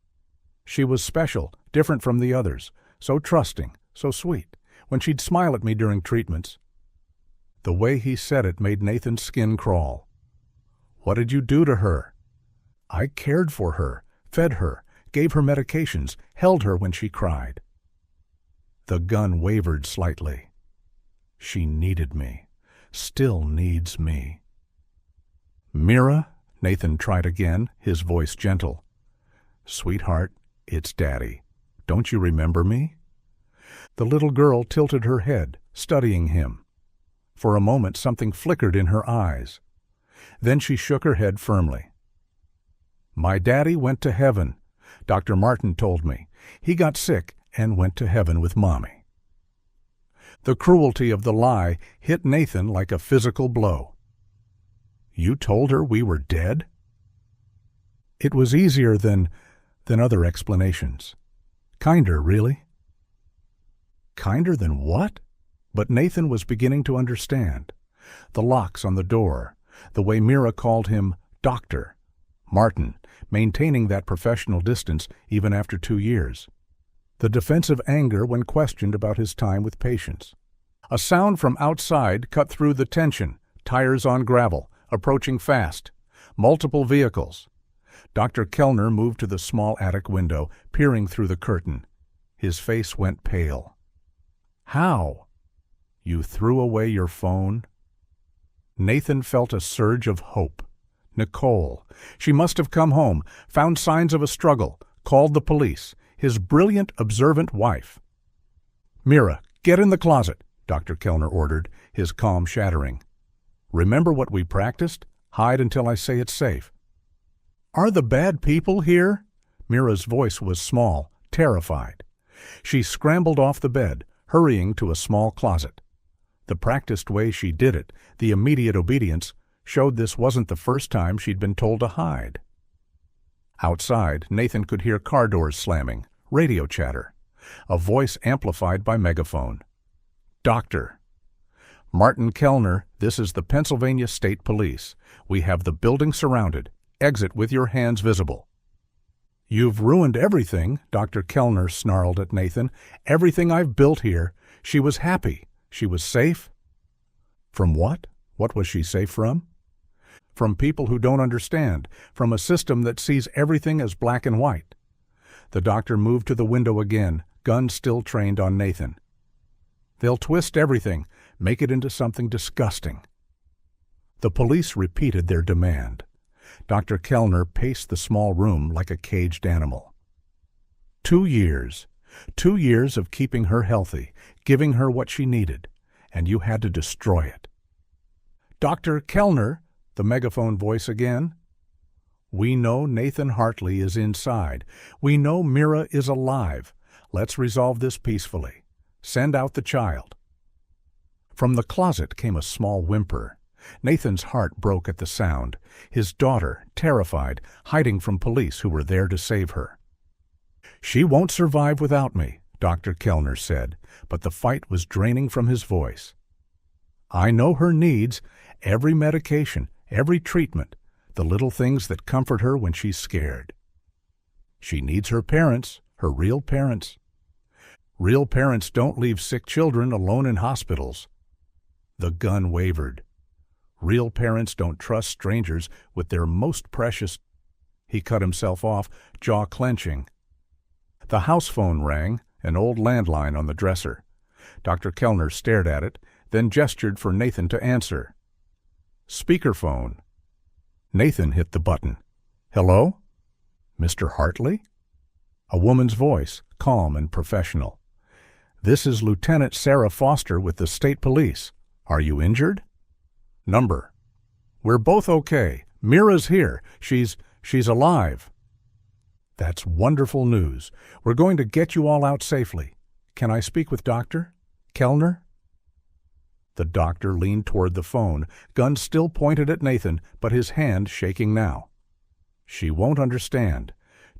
She was special, different from the others, so trusting, so sweet, when she'd smile at me during treatments. The way he said it made Nathan's skin crawl. "What did you do to her?" "I cared for her, fed her, gave her medications, held her when she cried." The gun wavered slightly. "She needed me, still needs me." "Mira," Nathan tried again, his voice gentle. "Sweetheart, it's Daddy. Don't you remember me?" The little girl tilted her head, studying him. For a moment something flickered in her eyes. Then she shook her head firmly. "My daddy went to heaven. Dr. Martin told me. He got sick and went to heaven with Mommy." The cruelty of the lie hit Nathan like a physical blow. "You told her we were dead?" It was easier than other explanations. Kinder, really. "Kinder than what?" But Nathan was beginning to understand. The locks on the door, the way Mira called him Doctor, Martin, maintaining that professional distance even after 2 years. The defensive anger when questioned about his time with patients. A sound from outside cut through the tension, tires on gravel, approaching fast. Multiple vehicles. Dr. Kellner moved to the small attic window, peering through the curtain. His face went pale. How? You threw away your phone? Nathan felt a surge of hope. Nicole. She must have come home, found signs of a struggle, called the police. His brilliant, observant wife. Mira, get in the closet, Dr. Kellner ordered, his calm shattering. Remember what we practiced? Hide until I say it's safe. Are the bad people here? Mira's voice was small, terrified. She scrambled off the bed, hurrying to a small closet. The practiced way she did it, the immediate obedience, showed this wasn't the first time she'd been told to hide. Outside, Nathan could hear car doors slamming, radio chatter, a voice amplified by megaphone. Doctor. Martin Kellner, this is the Pennsylvania State Police. We have the building surrounded. Exit with your hands visible. You've ruined everything, Dr. Kellner snarled at Nathan. Everything I've built here. She was happy. She was safe. From what? What was she safe from? From people who don't understand, from a system that sees everything as black and white. The doctor moved to the window again, gun still trained on Nathan. They'll twist everything, make it into something disgusting. The police repeated their demand. Dr. Kellner paced the small room like a caged animal. 2 years. 2 years of keeping her healthy, giving her what she needed, and you had to destroy it. Dr. Kellner, the megaphone voice again. We know Nathan Hartley is inside. We know Mira is alive. Let's resolve this peacefully. Send out the child. From the closet came a small whimper. Nathan's heart broke at the sound. His daughter, terrified, hiding from police who were there to save her. She won't survive without me, Dr. Kellner said, but the fight was draining from his voice. I know her needs, every medication, every treatment, the little things that comfort her when she's scared. She needs her parents, her real parents. Real parents don't leave sick children alone in hospitals. The gun wavered. Real parents don't trust strangers with their most precious. He cut himself off, jaw clenching. The house phone rang, an old landline on the dresser. Dr. Kellner stared at it, then gestured for Nathan to answer. Speakerphone. Nathan hit the button. Hello? Mr. Hartley? A woman's voice, calm and professional. This is Lieutenant Sarah Foster with the State Police. Are you injured? Number. We're both okay. Mira's here. She's alive. That's wonderful news. We're going to get you all out safely. Can I speak with Dr. Kellner? The doctor leaned toward the phone, gun still pointed at Nathan, but his hand shaking now. She won't understand.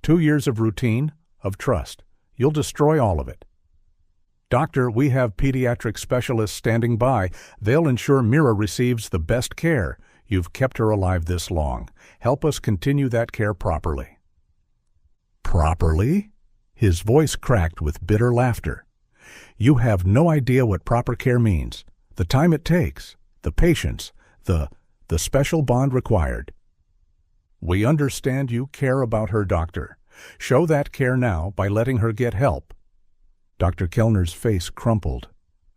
2 years of routine, of trust. You'll destroy all of it. Doctor, we have pediatric specialists standing by. They'll ensure Mira receives the best care. You've kept her alive this long. Help us continue that care properly. Properly? His voice cracked with bitter laughter. You have no idea what proper care means. The time it takes, the patience, the special bond required. We understand you care about her, Doctor. Show that care now by letting her get help. Dr. Kellner's face crumpled.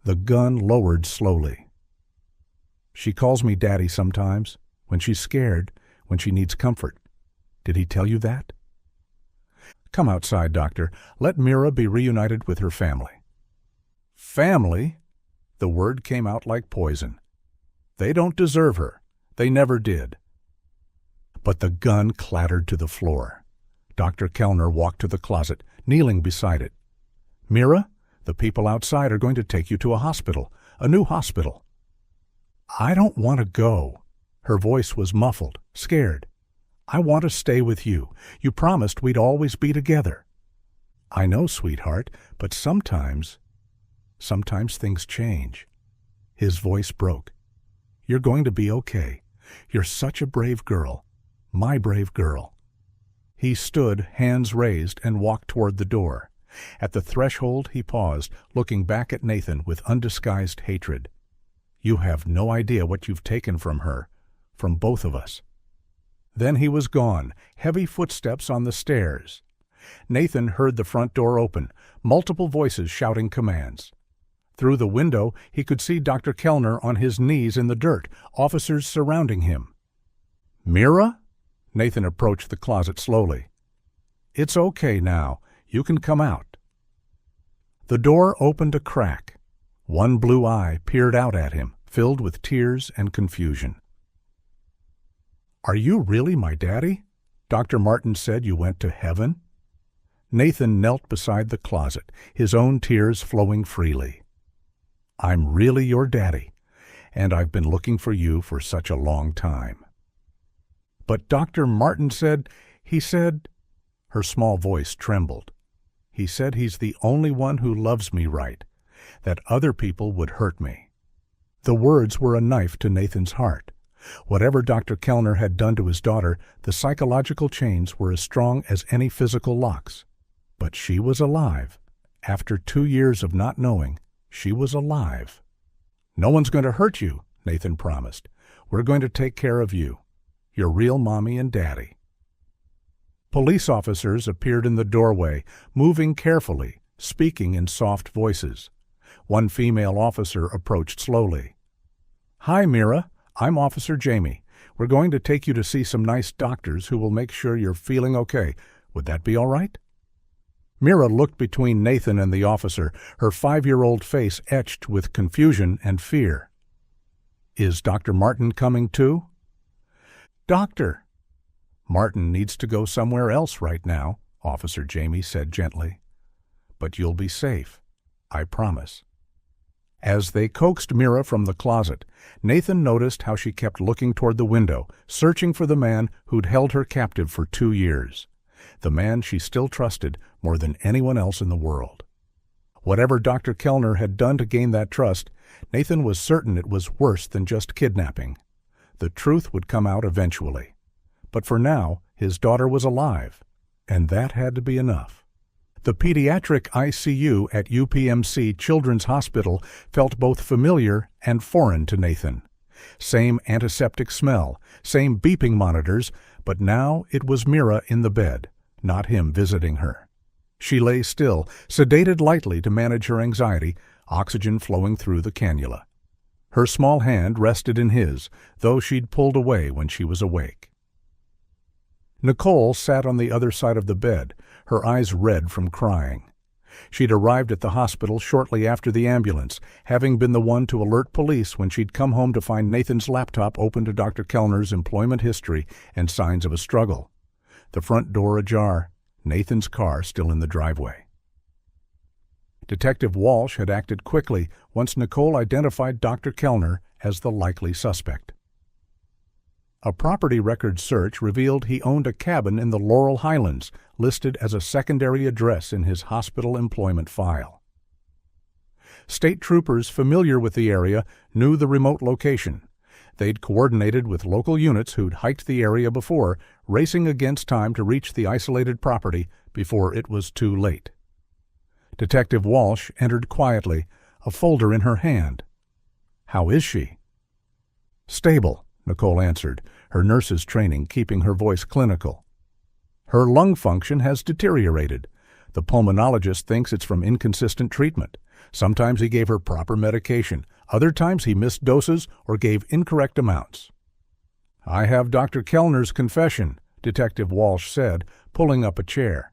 The gun lowered slowly. She calls me Daddy sometimes, when she's scared, when she needs comfort. Did he tell you that? Come outside, Doctor. Let Mira be reunited with her family. Family? The word came out like poison. They don't deserve her. They never did. But the gun clattered to the floor. Dr. Kellner walked to the closet, kneeling beside it. Mira, the people outside are going to take you to a hospital, a new hospital. I don't want to go. Her voice was muffled, scared. I want to stay with you. You promised we'd always be together. I know, sweetheart, but sometimes things change. His voice broke. "You're going to be okay. You're such a brave girl. My brave girl." He stood, hands raised, and walked toward the door. At the threshold he paused, looking back at Nathan with undisguised hatred. "You have no idea what you've taken from her, from both of us." Then he was gone, heavy footsteps on the stairs. Nathan heard the front door open, multiple voices shouting commands. Through the window he could see Dr. Kellner on his knees in the dirt, officers surrounding him. "Mira?" Nathan approached the closet slowly. "It's okay now. You can come out." The door opened a crack. One blue eye peered out at him, filled with tears and confusion. "Are you really my daddy? Dr. Martin said you went to heaven?" Nathan knelt beside the closet, his own tears flowing freely. "I'm really your daddy, and I've been looking for you for such a long time." "But Dr. Martin said, he said—" Her small voice trembled. "He said he's the only one who loves me right, that other people would hurt me." The words were a knife to Nathan's heart. Whatever Dr. Kellner had done to his daughter, the psychological chains were as strong as any physical locks. But she was alive. After 2 years of not knowing, she was alive. "No one's going to hurt you," Nathan promised. "We're going to take care of you. Your real mommy and daddy." Police officers appeared in the doorway, moving carefully, speaking in soft voices. One female officer approached slowly. "Hi, Mira. I'm Officer Jamie. We're going to take you to see some nice doctors who will make sure you're feeling okay. Would that be all right?" Mira looked between Nathan and the officer, her 5-year-old face etched with confusion and fear. "Is Dr. Martin coming too?" "Doctor." "Martin needs to go somewhere else right now," Officer Jamie said gently. "But you'll be safe. I promise." As they coaxed Mira from the closet, Nathan noticed how she kept looking toward the window, searching for the man who'd held her captive for 2 years. The man she still trusted more than anyone else in the world. Whatever Dr. Kellner had done to gain that trust, Nathan was certain it was worse than just kidnapping. The truth would come out eventually. But for now, his daughter was alive, and that had to be enough. The pediatric ICU at UPMC Children's Hospital felt both familiar and foreign to Nathan. Same antiseptic smell, same beeping monitors, but now it was Mira in the bed, not him visiting her. She lay still, sedated lightly to manage her anxiety, oxygen flowing through the cannula. Her small hand rested in his, though she'd pulled away when she was awake. Nicole sat on the other side of the bed, her eyes red from crying. She'd arrived at the hospital shortly after the ambulance, having been the one to alert police when she'd come home to find Nathan's laptop open to Dr. Kellner's employment history and signs of a struggle. The front door ajar, Nathan's car still in the driveway. Detective Walsh had acted quickly once Nicole identified Dr. Kellner as the likely suspect. A property record search revealed he owned a cabin in the Laurel Highlands, listed as a secondary address in his hospital employment file. State troopers familiar with the area knew the remote location. They'd coordinated with local units who'd hiked the area before, racing against time to reach the isolated property before it was too late. Detective Walsh entered quietly, a folder in her hand. "How is she?" "Stable," Nicole answered, her nurse's training keeping her voice clinical. "Her lung function has deteriorated. The pulmonologist thinks it's from inconsistent treatment. Sometimes he gave her proper medication. Other times he missed doses or gave incorrect amounts." "I have Dr. Kellner's confession," Detective Walsh said, pulling up a chair.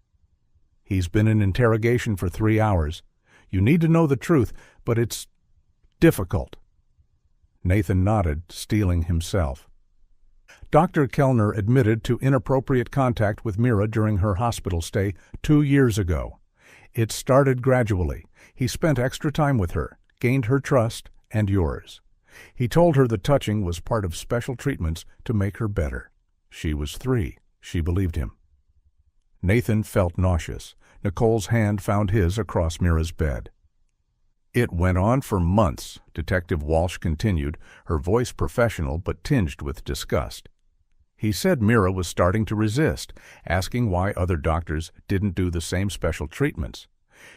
"He's been in interrogation for 3 hours. You need to know the truth, but it's difficult." Nathan nodded, steeling himself. Dr. Kellner admitted to inappropriate contact with Mira during her hospital stay 2 years ago. It started gradually. He spent extra time with her, gained her trust and yours. He told her the touching was part of special treatments to make her better. She was 3. She believed him. Nathan felt nauseous. Nicole's hand found his across Mira's bed. It went on for months, Detective Walsh continued, her voice professional but tinged with disgust. He said Mira was starting to resist, asking why other doctors didn't do the same special treatments.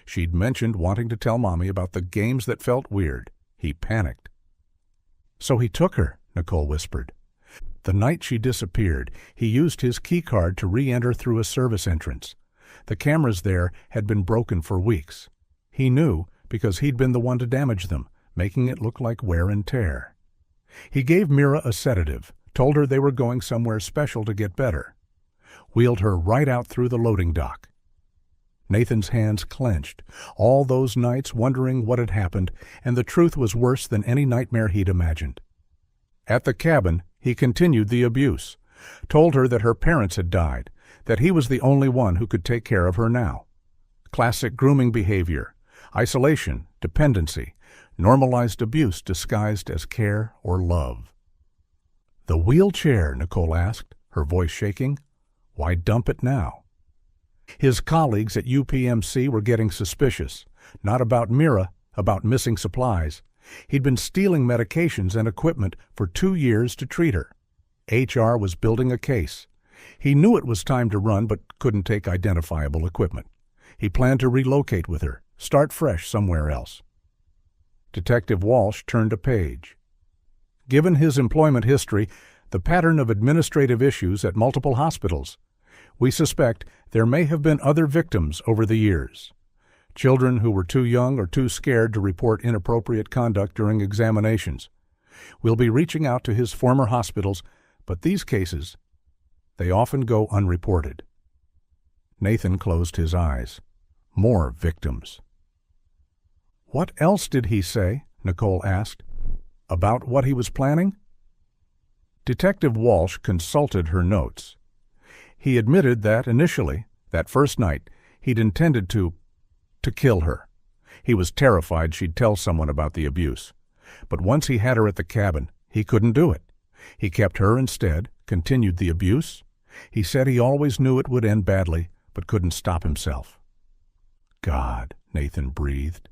She'd mentioned wanting to tell Mommy about the games that felt weird. He panicked. "So he took her," Nicole whispered. "The night she disappeared, he used his key card to re-enter through a service entrance. The cameras there had been broken for weeks. He knew because he'd been the one to damage them, making it look like wear and tear. He gave Mira a sedative, told her they were going somewhere special to get better. Wheeled her right out through the loading dock." Nathan's hands clenched, all those nights wondering what had happened, and the truth was worse than any nightmare he'd imagined. At the cabin, he continued the abuse, told her that her parents had died, that he was the only one who could take care of her now. Classic grooming behavior, isolation, dependency, normalized abuse disguised as care or love. "The wheelchair," Nicole asked, her voice shaking. "Why dump it now?" His colleagues at UPMC were getting suspicious, not about Mira, about missing supplies. He'd been stealing medications and equipment for 2 years to treat her. HR was building a case. He knew it was time to run but couldn't take identifiable equipment. He planned to relocate with her, start fresh somewhere else. Detective Walsh turned a page. Given his employment history, the pattern of administrative issues at multiple hospitals, we suspect there may have been other victims over the years. Children who were too young or too scared to report inappropriate conduct during examinations. We'll be reaching out to his former hospitals, but these cases, they often go unreported. Nathan closed his eyes. More victims. "What else did he say?" Nicole asked. "About what he was planning?" Detective Walsh consulted her notes. He admitted that initially, that first night, he'd intended to kill her. He was terrified she'd tell someone about the abuse. But once he had her at the cabin, he couldn't do it. He kept her instead, continued the abuse. He said he always knew it would end badly, but couldn't stop himself. "God," Nathan breathed.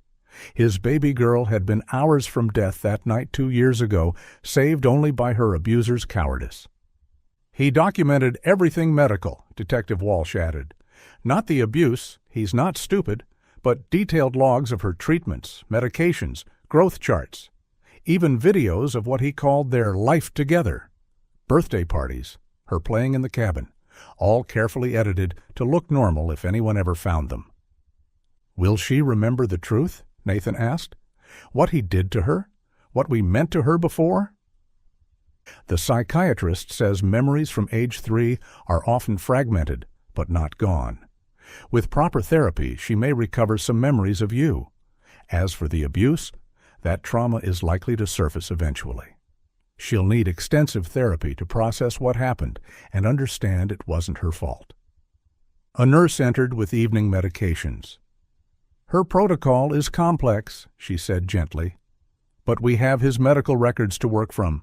His baby girl had been hours from death that night 2 years ago, saved only by her abuser's cowardice. "He documented everything medical," Detective Walsh added. "Not the abuse, he's not stupid, but detailed logs of her treatments, medications, growth charts, even videos of what he called their life together. Birthday parties, her playing in the cabin, all carefully edited to look normal if anyone ever found them." "Will she remember the truth?" Nathan asked. "What he did to her? What we meant to her before?" The psychiatrist says memories from age 3 are often fragmented, but not gone. With proper therapy, she may recover some memories of you. As for the abuse, that trauma is likely to surface eventually. She'll need extensive therapy to process what happened and understand it wasn't her fault. A nurse entered with evening medications. "Her protocol is complex," she said gently, "but we have his medical records to work from.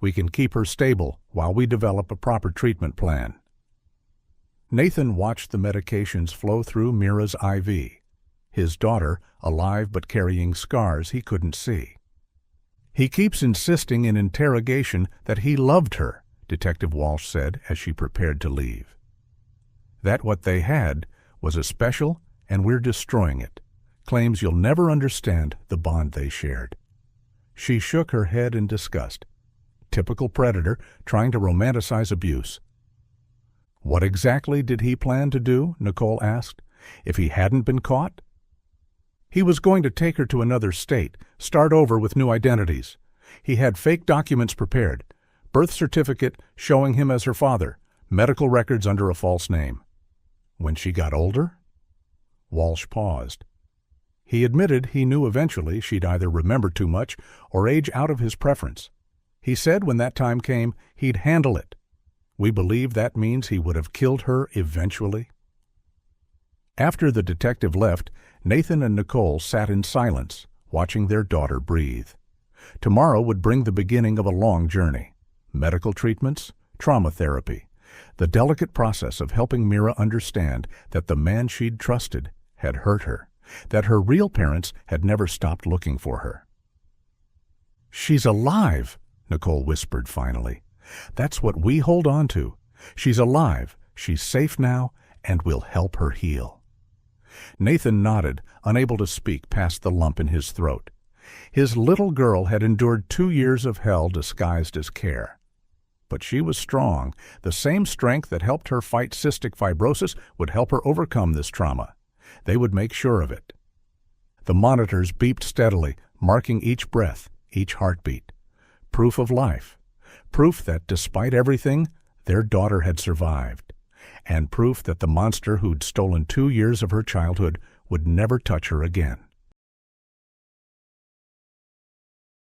We can keep her stable while we develop a proper treatment plan." Nathan watched the medications flow through Mira's IV. His daughter, alive but carrying scars he couldn't see. "He keeps insisting in interrogation that he loved her," Detective Walsh said as she prepared to leave. "That what they had was a special, and we're destroying it. Claims you'll never understand the bond they shared." She shook her head in disgust. Typical predator trying to romanticize abuse. "What exactly did he plan to do?" Nicole asked. "If he hadn't been caught?" "He was going to take her to another state, start over with new identities. He had fake documents prepared, birth certificate showing him as her father, medical records under a false name." "When she got older?" Walsh paused. He admitted he knew eventually she'd either remember too much or age out of his preference. He said when that time came, he'd handle it. We believe that means he would have killed her eventually. After the detective left, Nathan and Nicole sat in silence, watching their daughter breathe. Tomorrow would bring the beginning of a long journey. Medical treatments, trauma therapy, the delicate process of helping Mira understand that the man she'd trusted had hurt her, that her real parents had never stopped looking for her. "She's alive," Nicole whispered finally. "That's what we hold on to. She's alive, she's safe now, and we'll help her heal." Nathan nodded, unable to speak past the lump in his throat. His little girl had endured 2 years of hell disguised as care. But she was strong. The same strength that helped her fight cystic fibrosis would help her overcome this trauma. They would make sure of it. The monitors beeped steadily, marking each breath, each heartbeat. Proof of life. Proof that, despite everything, their daughter had survived. And proof that the monster who'd stolen 2 years of her childhood would never touch her again.